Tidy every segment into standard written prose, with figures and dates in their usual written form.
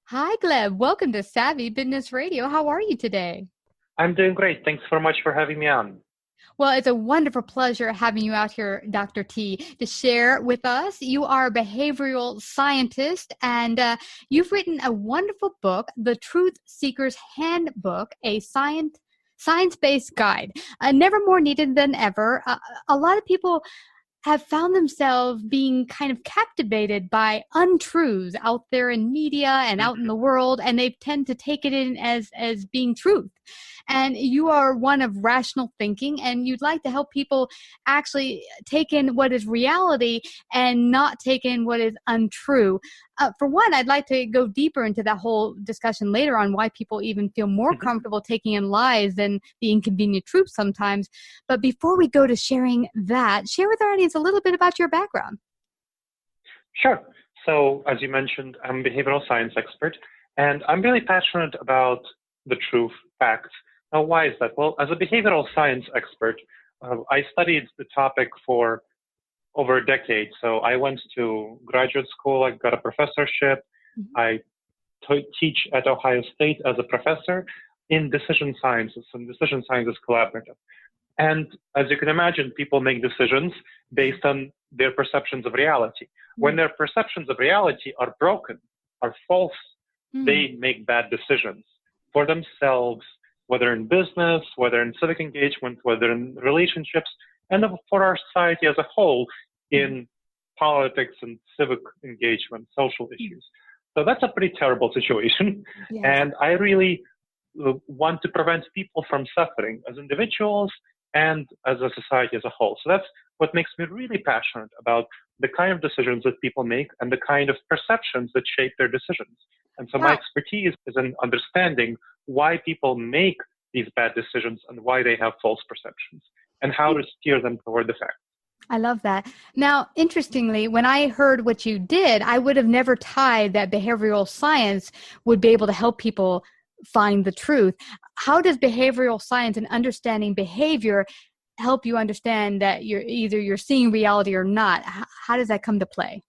Hi, Gleb. Welcome to Savvy Business Radio. How are you today? I'm doing great. Thanks so much for having me on. Well, it's a wonderful pleasure having you out here, Dr. T, to share with us. You are a behavioral scientist, and you've written a wonderful book, The Truth Seeker's Handbook, a science-based guide. Never more needed than ever. A lot of people have found themselves being kind of captivated by untruths out there in media and out in the world, and they tend to take it in as being truth. And you are one of rational thinking, and you'd like to help people actually take in what is reality and not take in what is untrue. For one, I'd like to go deeper into that whole discussion later on why people even feel more Mhm. comfortable taking in lies than the inconvenient truth sometimes. But before we go to sharing that, share with our audience a little bit about your background. Sure. So, as you mentioned, I'm a behavioral science expert, and I'm really passionate about the truth, facts. Now, why is that? Well, as a behavioral science expert, I studied the topic for over a decade. So, I went to graduate school, I got a professorship. Mhm. I teach at Ohio State as a professor in decision sciences, and decision science is collaborative. And as you can imagine, people make decisions based on their perceptions of reality. When Right. their perceptions of reality are broken, are false, Mm. they make bad decisions for themselves, whether in business, whether in civic engagement, whether in relationships, and for our society as a whole Mm. in politics and civic engagement, social Mm. issues. So that's a pretty terrible situation. Yes. And I really want to prevent people from suffering as individuals and as a society as a whole. So that's what makes me really passionate about the kind of decisions that people make and the kind of perceptions that shape their decisions. And so my Wow. expertise is in understanding why people make these bad decisions and why they have false perceptions and how to steer them toward the fact. I love that. Now, interestingly, when I heard what you did, I would have never tied that behavioral science would be able to help people find the truth. How does behavioral science and understanding behavior help you understand that you're seeing reality or not? How does that come to play?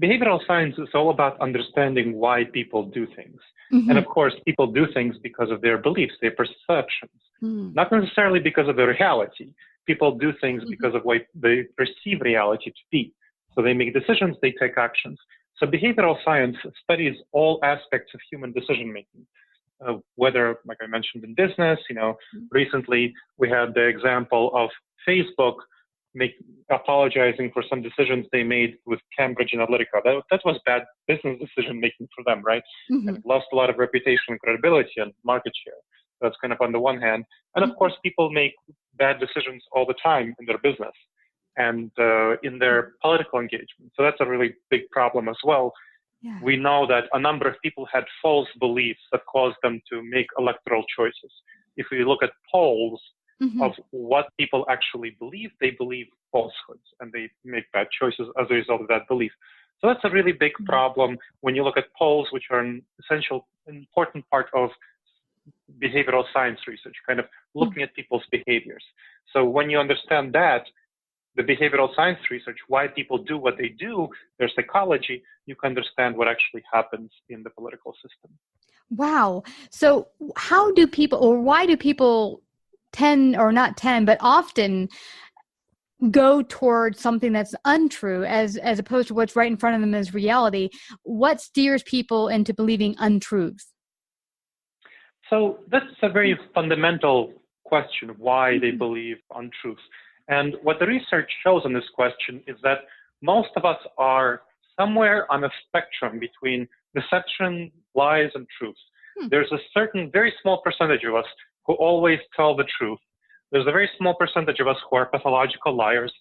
Behavioral science is all about understanding why people do things. And Mm-hmm. of course, people do things because of their beliefs, their perceptions, Mm-hmm. not necessarily because of the reality. People do things because of what they perceive reality to be. So they make decisions, they take actions. So behavioral science studies all aspects of human decision making, whether, like I mentioned, in business, recently we had the example of Facebook make, apologizing for some decisions they made with Cambridge Analytica. That was bad business decision making for them, right? And Mm-hmm. it lost a lot of reputation and credibility and market share. That's kind of on the one hand. And of course, people make bad decisions all the time in their business and in their political engagement. So that's a really big problem as well. Yeah. We know that a number of people had false beliefs that caused them to make electoral choices. If we look at polls Mm-hmm. of what people actually believe, they believe falsehoods and they make bad choices as a result of that belief. So that's a really big problem when you look at polls, which are an essential, important part of behavioral science research, kind of looking at people's behaviors. So when you understand that, the behavioral science research, why people do what they do, their psychology, you can understand what actually happens in the political system. Wow. So how do people, or why do people tend, or not tend, but often go towards something that's untrue as opposed to what's right in front of them as reality? What steers people into believing untruths? So that's a very fundamental question of why they Mhm. believe untruths. And what the research shows on this question is that most of us are somewhere on a spectrum between deception, lies, and truth. Hmm. There's a certain very small percentage of us who always tell the truth. There's a very small percentage of us who are pathological liars,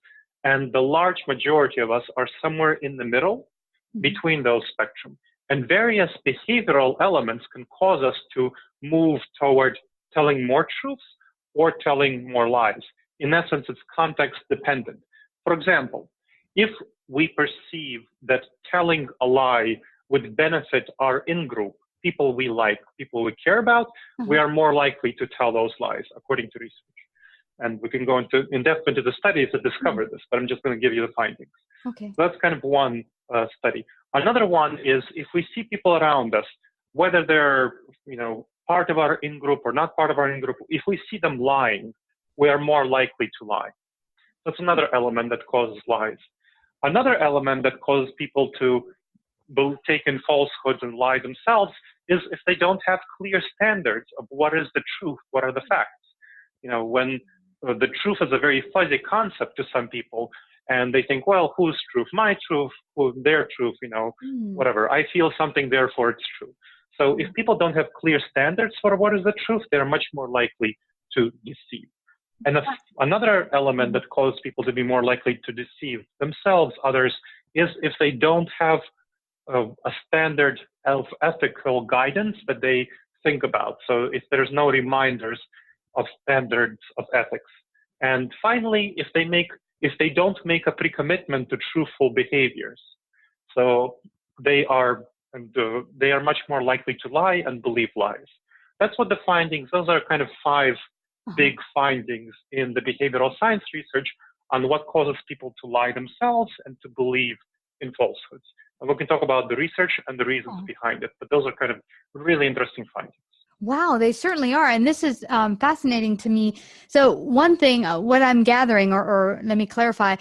and the large majority of us are somewhere in the middle Mhm. between those spectrum. And various behavioral elements can cause us to move toward telling more truths or telling more lies. In essence, it's context dependent. For example, if we perceive that telling a lie would benefit our in group, people we like, people we care about, we Uh-huh. are more likely to tell those lies, according to research. And we can go in depth into the studies that discover this, but I'm just going to give you the findings. Okay. So that's kind of one study. Another one is if we see people around us, whether they're, part of our in-group or not part of our in-group, if we see them lying, we are more likely to lie. That's another element that causes lies. Another element that causes people to take in falsehoods and lie themselves is if they don't have clear standards of what is the truth, what are the facts. When the truth is a very fuzzy concept to some people, and they think, well, whose truth? My truth, their truth, whatever. I feel something, therefore it's true. So if people don't have clear standards for what is the truth, they're much more likely to deceive. And another element that causes people to be more likely to deceive themselves, others, is if they don't have a standard of ethical guidance that they think about. So if there's no reminders of standards of ethics. And finally, if they don't make a pre-commitment to truthful behaviors. So they are much more likely to lie and believe lies. That's what those are kind of 5 big findings in the behavioral science research on what causes people to lie themselves and to believe in falsehoods. And we can talk about the research and the reasons behind it, but those are kind of really interesting findings. Wow, they certainly are. And this is fascinating to me. So one thing, what I'm gathering, or let me clarify,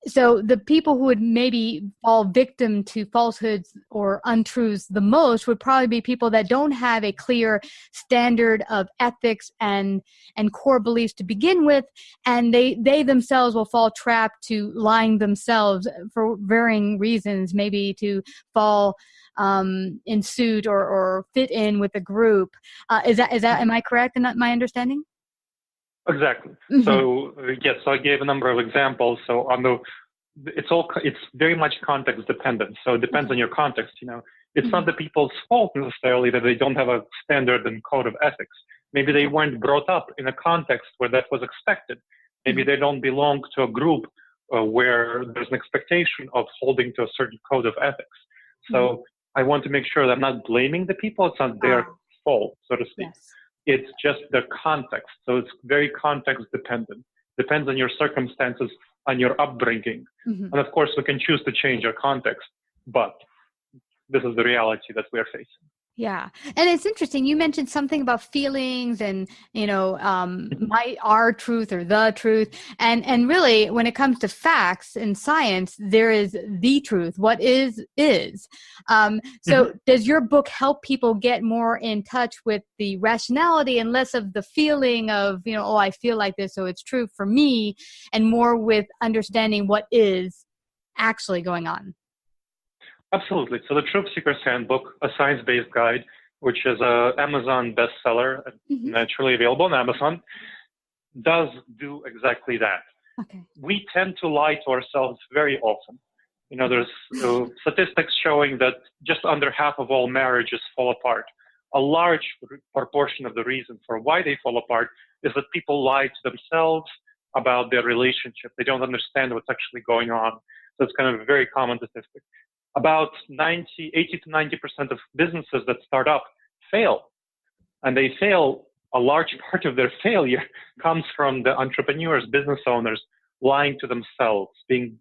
so the people who would maybe fall victim to falsehoods or untruths the most would probably be people that don't have a clear standard of ethics and core beliefs to begin with, and they themselves will fall trapped to lying themselves for varying reasons, maybe to fall in suit or fit in with a group. Is that am I correct in my understanding? Exactly. So yes, so I gave a number of examples. So it's very much context dependent. So it depends on your context. It's not the people's fault necessarily that they don't have a standard and code of ethics. Maybe they weren't brought up in a context where that was expected. Maybe they don't belong to a group where there's an expectation of holding to a certain code of ethics. So I want to make sure that I'm not blaming the people. It's not their fault, so to speak. Yes. It's just their context. So it's very context dependent. Depends on your circumstances, on your upbringing. And of course, we can choose to change our context, but this is the reality that we're facing. Yeah. And it's interesting. You mentioned something about feelings and, our truth or the truth. And really, when it comes to facts in science, there is the truth. What is. So does your book help people get more in touch with the rationality and less of the feeling of, I feel like this, so it's true for me, and more with understanding what is actually going on? Absolutely. So the Truth Seeker's Handbook, a science-based guide, which is an Amazon bestseller, naturally available on Amazon, does do exactly that. Okay. We tend to lie to ourselves very often. There's statistics showing that just under half of all marriages fall apart. A large proportion of the reason for why they fall apart is that people lie to themselves about their relationship. They don't understand what's actually going on. So it's kind of a very common statistic. About 80 to 90% of businesses that start up fail. And they fail, a large part of their failure comes from the entrepreneurs, business owners, lying to themselves, being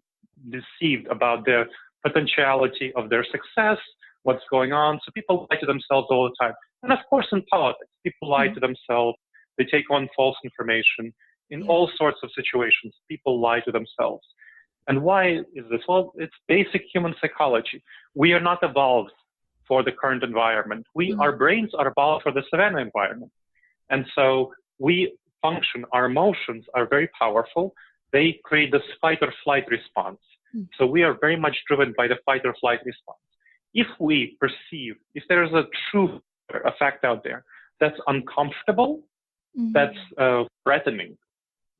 deceived about the potentiality of their success, what's going on. So people lie to themselves all the time. And of course, in politics, people lie to themselves. They take on false information. In all sorts of situations, people lie to themselves. And why is this? Well, it's basic human psychology. We are not evolved for the current environment. Our brains are evolved for the savanna environment. And so we function, our emotions are very powerful. They create this fight or flight response. So we are very much driven by the fight or flight response. If we perceive, if there is a truth, a fact out there that's uncomfortable, that's threatening,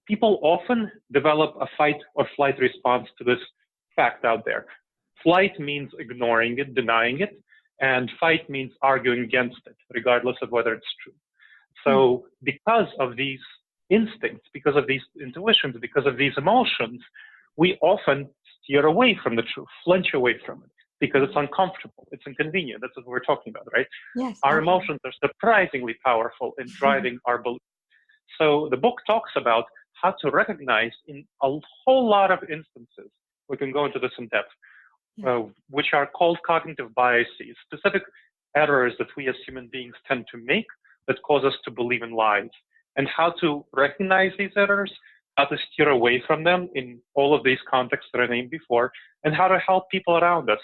people often develop a fight or flight response to this fact out there. Flight means ignoring it, denying it, and fight means arguing against it, regardless of whether it's true. So because of these instincts, because of these intuitions, because of these emotions, we often steer away from the truth, flinch away from it, because it's uncomfortable, it's inconvenient. That's what we're talking about, right? Yes. Our emotions are surprisingly powerful in driving our beliefs. So the book talks about how to recognize in a whole lot of instances, we can go into this in depth, which are called cognitive biases, specific errors that we as human beings tend to make that cause us to believe in lies, and how to recognize these errors, how to steer away from them in all of these contexts that I named before, and how to help people around us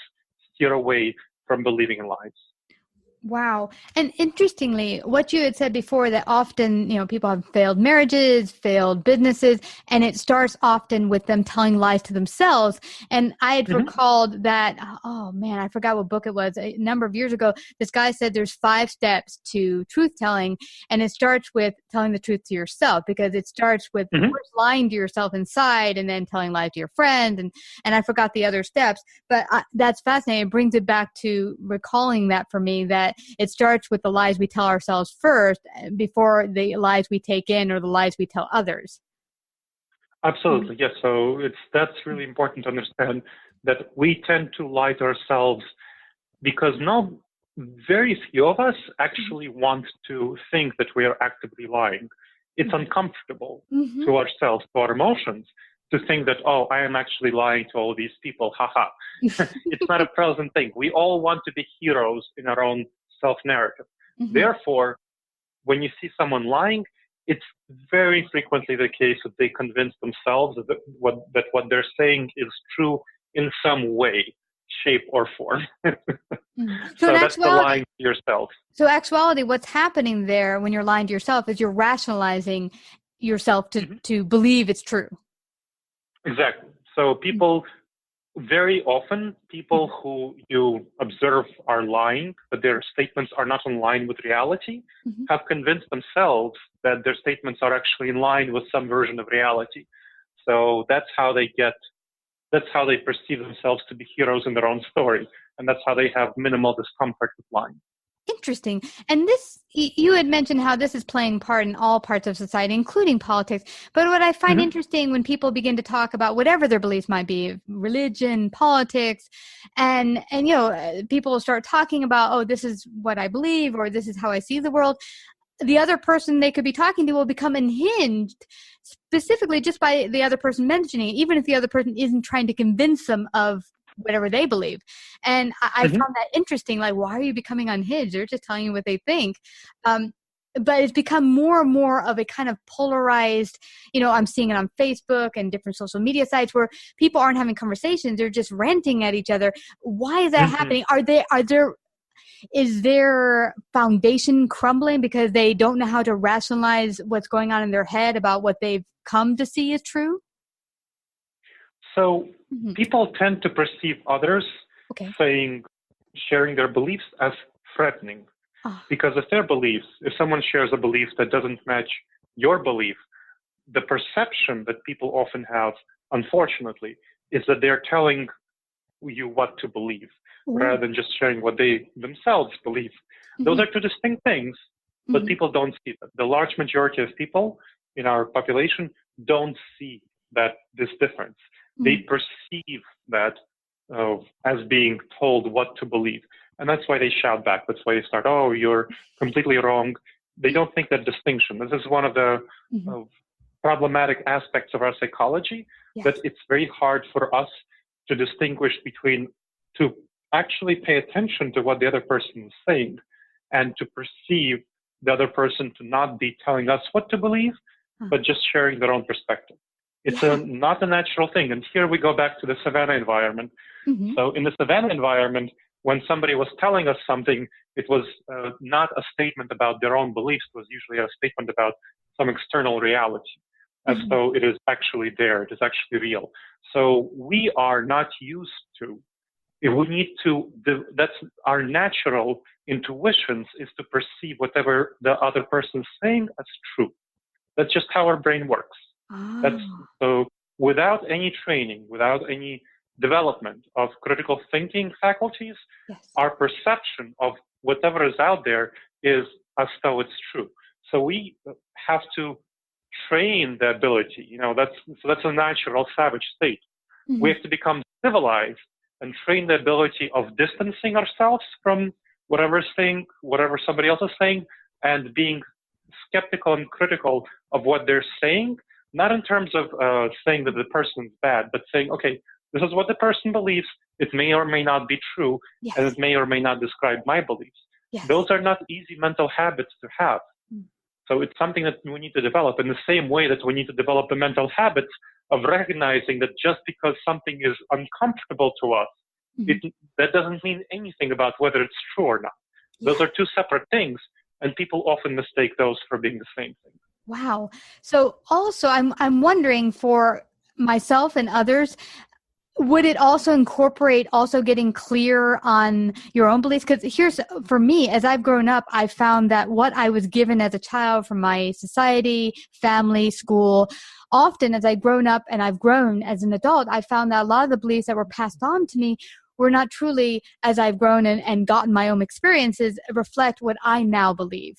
steer away from believing in lies. Wow. And interestingly, what you had said before, that often, people have failed marriages, failed businesses, and it starts often with them telling lies to themselves. And I had recalled that, oh man, I forgot what book it was. A number of years ago, this guy said there's 5 steps to truth telling, and it starts with telling the truth to yourself, because it starts with first lying to yourself inside and then telling lies to your friend. And I forgot the other steps, but that's fascinating. It brings it back to recalling that for me, that it starts with the lies we tell ourselves first before the lies we take in or the lies we tell others. Absolutely, yes. So that's really important to understand, that we tend to lie to ourselves because very few of us actually want to think that we are actively lying. It's uncomfortable to ourselves, to our emotions, to think that, oh, I am actually lying to all these people, haha. It's not a pleasant thing. We all want to be heroes in our own self-narrative. Therefore, when you see someone lying, it's very frequently the case that they convince themselves that what they're saying is true in some way, shape, or form. So that's the lying to yourself. So actuality, what's happening there when you're lying to yourself is you're rationalizing yourself to believe it's true. Exactly. So very often, people who you observe are lying, but their statements are not in line with reality, have convinced themselves that their statements are actually in line with some version of reality. So that's how they perceive themselves to be heroes in their own story. And that's how they have minimal discomfort with lying. Interesting. And this, you had mentioned how this is playing part in all parts of society, including politics. But what I find interesting when people begin to talk about whatever their beliefs might be, religion, politics, and people start talking about, oh, this is what I believe, or this is how I see the world. The other person they could be talking to will become unhinged specifically just by the other person mentioning it, even if the other person isn't trying to convince them of whatever they believe. And I found that interesting. Like, why are you becoming unhinged? They're just telling you what they think. But it's become more and more of a kind of polarized, I'm seeing it on Facebook and different social media sites where people aren't having conversations. They're just ranting at each other. Why is that happening? Is their foundation crumbling because they don't know how to rationalize what's going on in their head about what they've come to see as true? So people tend to perceive others sharing their beliefs as threatening. Because if someone shares a belief that doesn't match your belief, the perception that people often have, unfortunately, is that they're telling you what to believe rather than just sharing what they themselves believe. Those are two distinct things, but people don't see that. The large majority of people in our population don't see this difference. They perceive that as being told what to believe. And that's why they shout back. That's why they start, oh, you're completely wrong. They don't think that distinction. This is one of the problematic aspects of our psychology, that it's very hard for us to distinguish to actually pay attention to what the other person is saying and to perceive the other person to not be telling us what to believe, but just sharing their own perspective. It's not a natural thing. And here we go back to the savannah environment. So in the savannah environment, when somebody was telling us something, it was not a statement about their own beliefs. It was usually a statement about some external reality, as though it is actually there. It is actually real. So we are not used to, that's our natural intuitions, is to perceive whatever the other person is saying as true. That's just how our brain works. So without any training, without any development of critical thinking faculties, our perception of whatever is out there is as though it's true. So we have to train the ability, that's a natural savage state. We have to become civilized and train the ability of distancing ourselves from whatever somebody else is saying, and being skeptical and critical of what they're saying, not in terms of saying that the person is bad, but saying, okay, this is what the person believes. It may or may not be true, Yes. and it may or may not describe my beliefs. Yes. Those are not easy mental habits to have. So it's something that we need to develop in the same way that we need to develop the mental habits of recognizing that just because something is uncomfortable to us, that doesn't mean anything about whether it's true or not. Yeah. Those are two separate things, and people often mistake those for being the same thing. Wow. So also I'm wondering for myself and others, would it also incorporate also getting clear on your own beliefs? Because for me, as I've grown up, I found that what I was given as a child from my society, family, school, often as I've grown up and I've grown as an adult, I found that a lot of the beliefs that were passed on to me were not truly, as I've grown and gotten my own experiences, reflect what I now believe.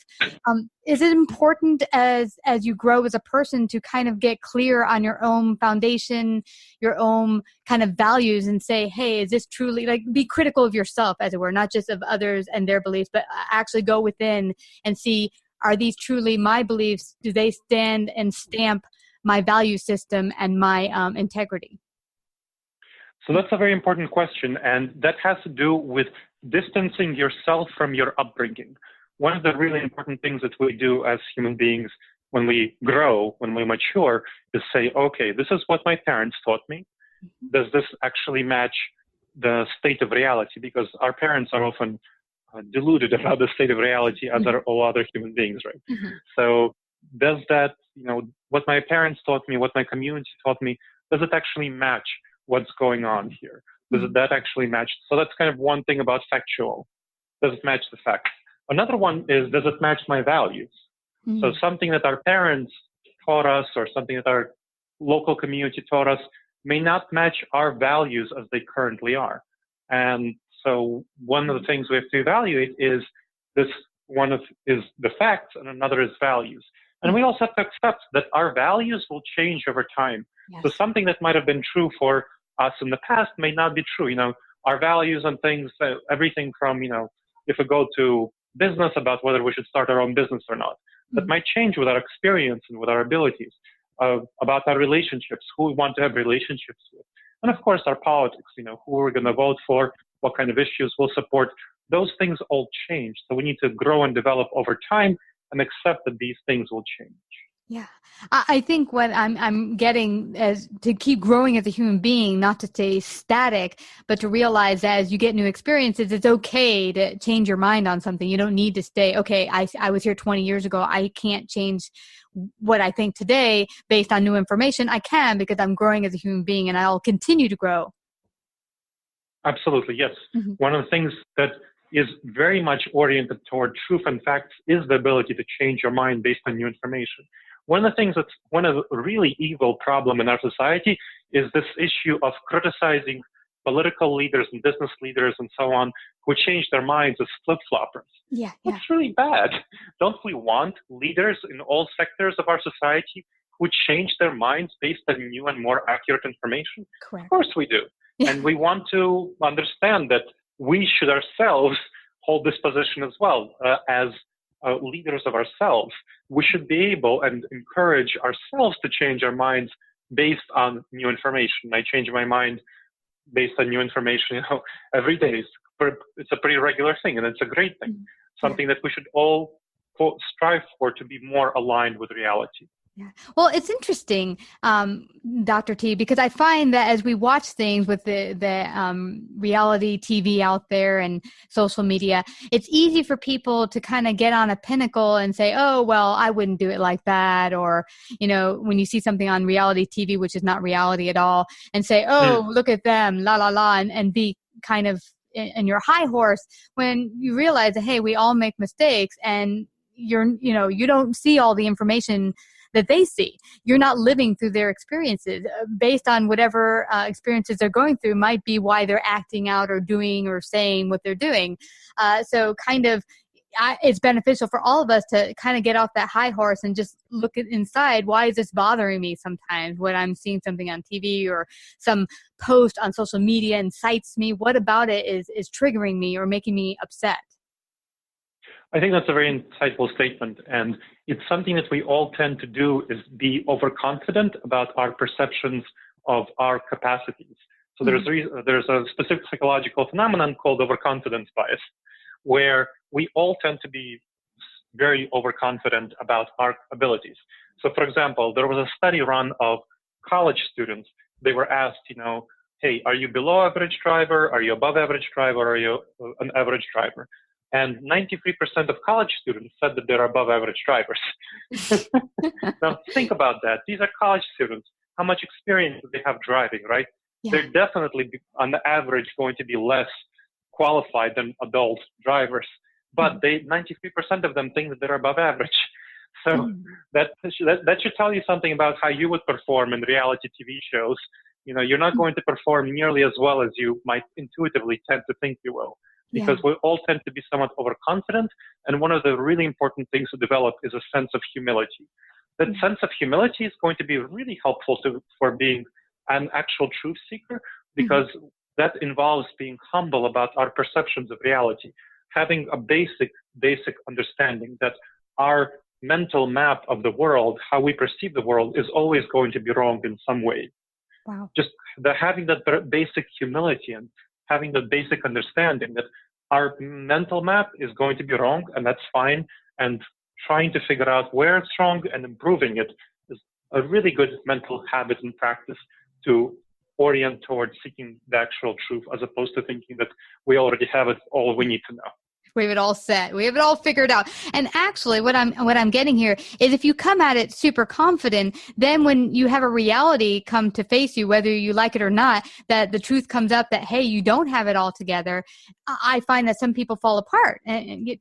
Is it important as you grow as a person to kind of get clear on your own foundation, your own kind of values, and say, hey, is this truly, like, be critical of yourself, as it were, not just of others and their beliefs, but actually go within and see, are these truly my beliefs? Do they stand and stamp my value system and my integrity? So that's a very important question, and that has to do with distancing yourself from your upbringing. One of the really important things that we do as human beings when we grow, when we mature, is say, okay, this is what my parents taught me. Does this actually match the state of reality? Because our parents are often deluded about the state of reality, as are all other human beings, right? So does that, what my parents taught me, what my community taught me, does it actually match what's going on here? Does that actually match? So that's kind of one thing about factual. Does it match the facts? Another one is, does it match my values? So something that our parents taught us or something that our local community taught us may not match our values as they currently are. And so one of the things we have to evaluate is this. One is the facts and another is values. And we also have to accept that our values will change over time. Yes. So something that might have been true for us in the past may not be true. Our values and things, everything from, if we go to business about whether we should start our own business or not, that might change with our experience and with our abilities, about our relationships, who we want to have relationships with. And of course, our politics, who we're going to vote for, what kind of issues we'll support. Those things all change. So we need to grow and develop over time and accept that these things will change. Yeah. I think what I'm getting as to keep growing as a human being, not to stay static, but to realize that as you get new experiences, it's okay to change your mind on something. You don't need to stay, okay, I was here 20 years ago. I can't change what I think today based on new information. I can, because I'm growing as a human being and I'll continue to grow. Absolutely. Yes. One of the things that is very much oriented toward truth and facts is the ability to change your mind based on new information. One of the things that's one of the really evil problem in our society is this issue of criticizing political leaders and business leaders and so on who change their minds as flip-floppers. Yeah. That's really bad. Don't we want leaders in all sectors of our society who change their minds based on new and more accurate information? Correct. Of course we do. Yeah. And we want to understand that we should ourselves hold this position as well. As leaders of ourselves, we should be able and encourage ourselves to change our minds based on new information. I change my mind based on new information, every day. It's a pretty regular thing, and it's a great thing. Something that we should all strive for, to be more aligned with reality. Yeah. Well, it's interesting, Dr. T, because I find that as we watch things with the reality TV out there and social media, it's easy for people to kind of get on a pinnacle and say, oh, well, I wouldn't do it like that. Or, when you see something on reality TV, which is not reality at all, and say, oh, look at them, la, la, la, and be kind of in your high horse, when you realize that, hey, we all make mistakes, and you don't see all the information that they see. You're not living through their experiences. Based on whatever experiences they're going through might be why they're acting out or doing or saying what they're doing. So kind of it's beneficial for all of us to kind of get off that high horse and just look inside. Why is this bothering me sometimes when I'm seeing something on TV or some post on social media incites me? What about it is triggering me or making me upset? I think that's a very insightful statement, and it's something that we all tend to do is be overconfident about our perceptions of our capacities. So there's a specific psychological phenomenon called overconfidence bias, where we all tend to be very overconfident about our abilities. So for example, there was a study run of college students. They were asked, hey, are you below average driver? Are you above average driver? Or are you an average driver? And 93% of college students said that they're above average drivers. Now think about that. These are college students. How much experience do they have driving, right? Yeah. They're definitely, on the average, going to be less qualified than adult drivers. But 93% of them think that they're above average. So that should tell you something about how you would perform in reality TV shows. You're not going to perform nearly as well as you might intuitively tend to think you will, because we all tend to be somewhat overconfident. And one of the really important things to develop is a sense of humility. That sense of humility is going to be really helpful for being an actual truth seeker, because that involves being humble about our perceptions of reality, having a basic understanding that our mental map of the world, how we perceive the world, is always going to be wrong in some way. Wow. Just having that basic humility and having the basic understanding that our mental map is going to be wrong, and that's fine, and trying to figure out where it's wrong and improving it is a really good mental habit and practice to orient towards seeking the actual truth, as opposed to thinking that we already have it all we need to know. We have it all set. We have it all figured out. And actually, what I'm getting here is, if you come at it super confident, then when you have a reality come to face you, whether you like it or not, that the truth comes up that, hey, you don't have it all together. I find that some people fall apart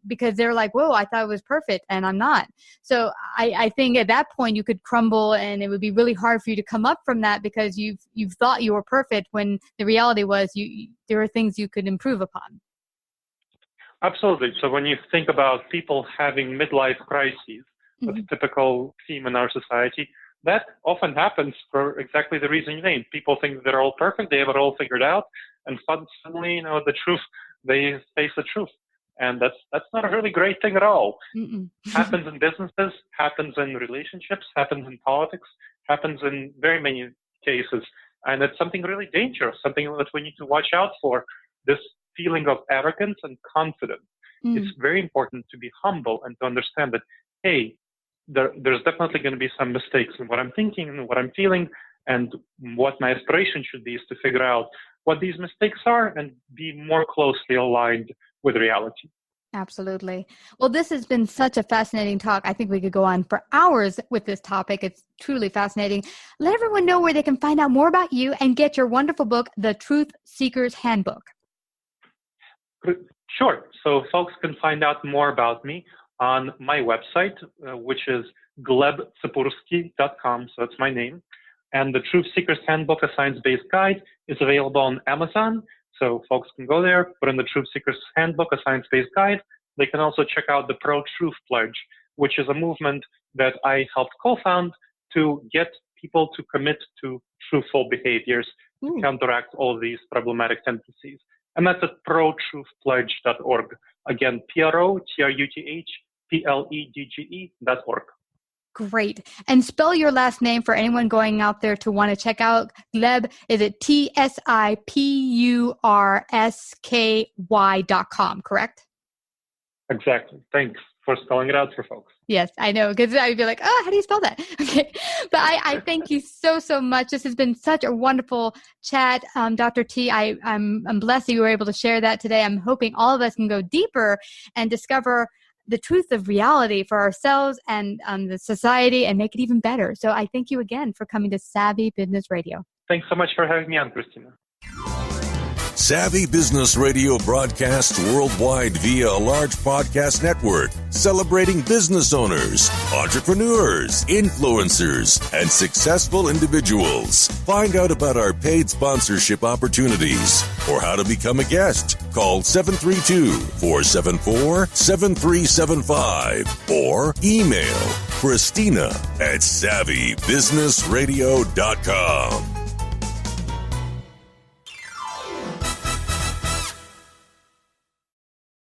because they're like, whoa, I thought it was perfect and I'm not. So I think at that point you could crumble, and it would be really hard for you to come up from that, because you've thought you were perfect when the reality was there are things you could improve upon. Absolutely. So when you think about people having midlife crises, that's a typical theme in our society, that often happens for exactly the reason you named. People think they're all perfect, they have it all figured out, and suddenly, the truth, they face the truth. And that's not a really great thing at all. Happens in businesses, happens in relationships, happens in politics, happens in very many cases. And it's something really dangerous, something that we need to watch out for, this feeling of arrogance and confidence. It's very important to be humble and to understand that, hey, there's definitely going to be some mistakes in what I'm thinking and what I'm feeling, and what my aspiration should be is to figure out what these mistakes are and be more closely aligned with reality. Absolutely. Well, this has been such a fascinating talk. I think we could go on for hours with this topic. It's truly fascinating. Let everyone know where they can find out more about you and get your wonderful book, The Truth Seeker's Handbook. Sure. So folks can find out more about me on my website, which is glebtsipursky.com. So that's my name. And the Truth Seeker's Handbook, a science-based guide, is available on Amazon. So folks can go there, put in the Truth Seeker's Handbook, a science-based guide. They can also check out the Pro-Truth Pledge, which is a movement that I helped co-found to get people to commit to truthful behaviors to counteract all of these problematic tendencies. And that's at protruthpledge.org. Again, protruthpledge.org. Great. And spell your last name for anyone going out there to want to check out. Gleb, is it TSIPURSKY.com, correct? Exactly. Thanks for spelling it out for folks. Yes, I know, because I'd be like, how do you spell that? Okay. But I thank you so much. This has been such a wonderful chat. Dr. T, I'm blessed that you were able to share that today. I'm hoping all of us can go deeper and discover the truth of reality for ourselves and the society and make it even better. So I thank you again for coming to Savvy Business Radio. Thanks so much for having me on, Christina. Savvy Business Radio broadcasts worldwide via a large podcast network, celebrating business owners, entrepreneurs, influencers, and successful individuals. Find out about our paid sponsorship opportunities or how to become a guest. Call 732-474-7375 or email Christina@savvybusinessradio.com.